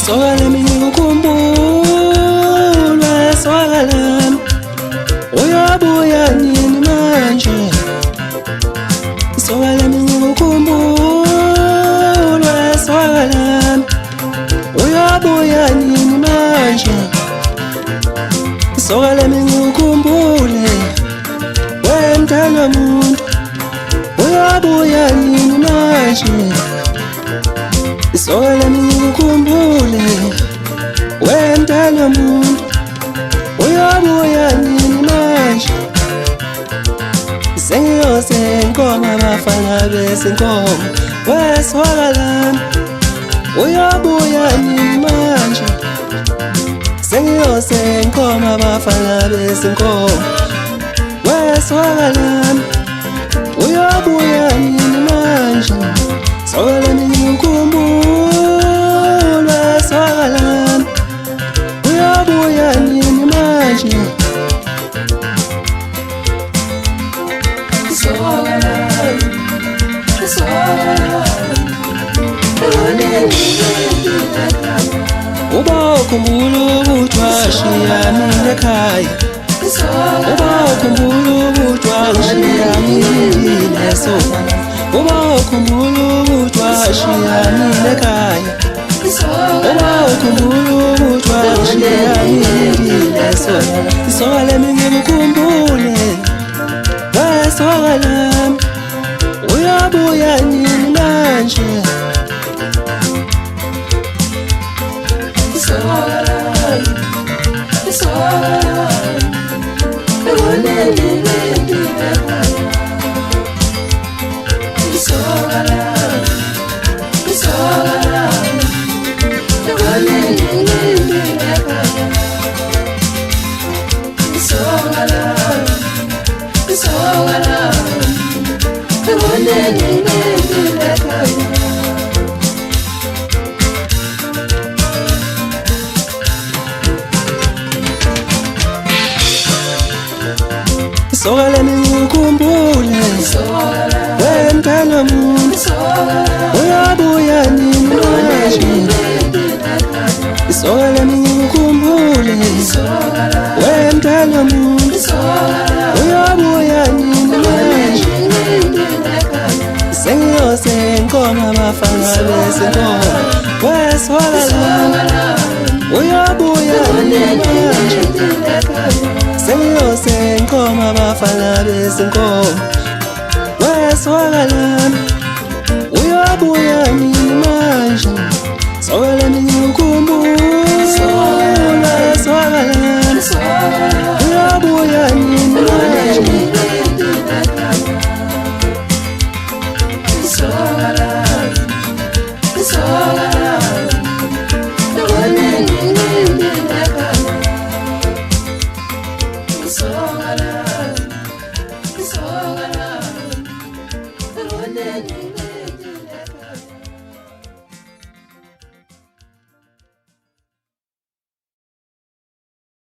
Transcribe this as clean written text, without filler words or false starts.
Soka lami ngikukhumbula, soka lami uyabuya nini manje? Soka lami ngikukhumbula, soka lami uyabuya nini manje? Soka lami ngikukhumbule, wemntana muntu uyabuya nini manje? Soka lami ngikukhumbule, wemntana muntu uyabuya nini manje? Sengiyose inkomo abafana bezinkomo, wesoka lami uyabuya nini manje? Sengiyose inkomo abafana bezinkomo, wesoka lami uyabuya nini manje? Soka lami ngikukhumbula, soka lami uyabuya nini manje? Soka lami, soka lami uba ukhumbula ukuthi washiya mina ekhaya, uba ukhumbula ukuthi washiya mina esoka, uba ukhumbula ukuthi washiya mina ekhaya, uba ukhumbula ukuthi washiya mina esoka. Soka lami ngikukhumbule, wesoka lami uyabuya nini manje? Soka lami, soka lami soka lami, soka lami soka lami, soka lami Soka lami ngikukhumbule, wemntana muntu uyabuya nini manje? Soka lami ngikukhumbule, wemntana muntu uyabuya nini manje? Sengiyose inkomo abafana bezinkomo, wesoka lami uyabuya nini manje? Sengiyose inkomo abafana bezinkomo,